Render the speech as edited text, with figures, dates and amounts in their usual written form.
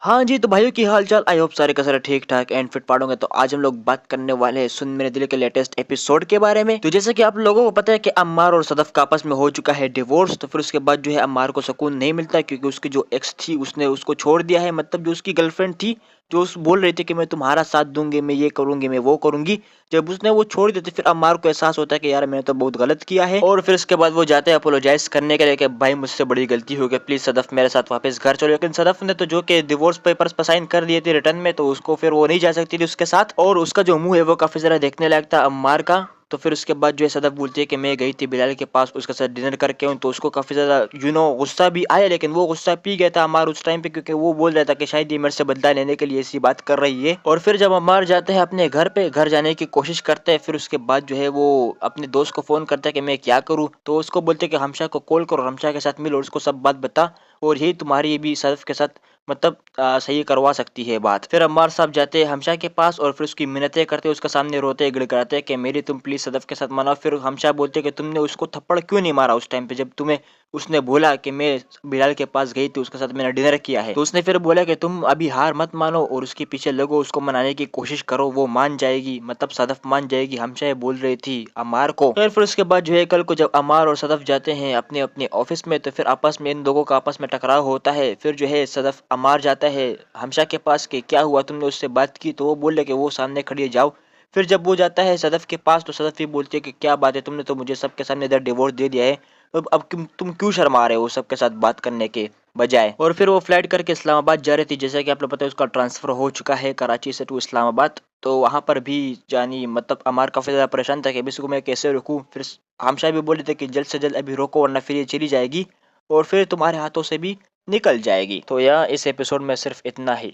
हाँ जी, तो भाइयों की हाल-चाल आई होप सारे के सारे ठीक-ठाक एंड फिट पाड़ोंगे। तो आज हम लोग बात करने वाले हैं सुन मेरे दिल के लेटेस्ट एपिसोड के बारे में। तो जैसे कि आप लोगों को पता है कि अम्मार और सदफ का आपस में हो चुका है डिवोर्स। तो फिर उसके बाद जो है अम्मार को सुकून नहीं मिलता क्योंकि उसकी जो एक्स थी उसने उसको छोड़ दिया है। मतलब जो उसकी गर्लफ्रेंड थी, जो उस बोल रही थी कि मैं तुम्हारा साथ दूँगी, मैं ये करूँगी, मैं वो करूँगी। जब उसने वो छोड़ दी तो फिर अम्मार को एहसास होता है कि यार मैंने तो बहुत गलत किया है। और फिर उसके बाद वो जाते हैं अपोलोजाइज़ करने के लिए कि भाई मुझसे बड़ी गलती हो गई, प्लीज़ सदफ मेरे साथ वापस घर चलो। लेकिन सदफ ने तो जो कि डिवोर्स पेपर्स पे साइन कर दिए थे रिटर्न में, तो उसको फिर वो नहीं जा सकती थी उसके साथ। और उसका जो मुँह है वो काफ़ी ज़्यादा देखने लायक था अम्मार का। तो फिर उसके बाद जो है सदफ बोलती है कि मैं गई थी बिलाल के पास उसके साथ डिनर करके हूँ, तो उसको काफ़ी ज़्यादा गुस्सा भी आया। लेकिन वो गुस्सा पी गया था अम्मार उस टाइम पे, क्योंकि वो बोल रहा था कि शायद ये मेरे से बदला लेने के लिए ऐसी बात कर रही है। और फिर जब अम्मार जाते हैं अपने घर पे, घर जाने की कोशिश करते हैं, फिर उसके बाद जो है वो अपने दोस्त को फ़ोन करता है कि मैं क्या करूँ? तो उसको बोलते हैं कि हमशा को कॉल करो, हमशा के साथ मिलो और उसको सब बात बता, और यही तुम्हारी भी सदफ के साथ मतलब सही करवा सकती है बात। फिर अम्मार साहब जाते हैं हमशा के पास और फिर उसकी मिन्नतें करते हैं, उसके सामने रोते गिड़गिड़ाते हैं कि मेरी तुम प्लीज़ सदफ के साथ मनाओ। फिर हमशा बोलते हैं कि तुमने उसको थप्पड़ क्यों नहीं मारा उस टाइम पे जब तुम्हें उसने बोला कि मैं बिलाल के पास गई थी, उसके साथ मैंने डिनर किया है। तो उसने फिर बोला कि तुम अभी हार मत मानो और उसके पीछे लगो, उसको मनाने की कोशिश करो, वो मान जाएगी, मतलब सदफ मान जाएगी, हमशा ये बोल रही थी अम्मार को। फिर उसके बाद जो है कल को जब अम्मार और सदफ जाते हैं अपने अपने ऑफिस में, तो फिर आपस में इन लोगों का आपस में टकराव होता है। फिर जो है सदफ अम्मार जाता है हमशा के पास कि क्या हुआ, तुमने उससे बात की? तो वो बोल रहे कि वो सामने खड़ी है, जाओ। फिर जब वो जाता है सदफ के पास तो सदफ ये बोलती है कि क्या बात है, तुमने तो मुझे सबके सामने इधर डिवोर्स दे दिया है, अब तुम क्यों शर्मा रहे हो सबके साथ बात करने के बजाय। और फिर वो फ्लाइट करके इस्लामाबाद जा रही थी, जैसा कि आप लोग पता है उसका ट्रांसफर हो चुका है कराची से टू इस्लामाबाद। तो वहां पर भी जानी मतलब अमार काफी ज्यादा परेशान था कि अभी इसको मैं कैसे रोकूं। फिर हमशा भी बोले थे कि जल्द से जल्द अभी रोको वरना फिर ये चली जाएगी और फिर तुम्हारे हाथों से भी निकल जाएगी। तो यार इस एपिसोड में सिर्फ इतना ही।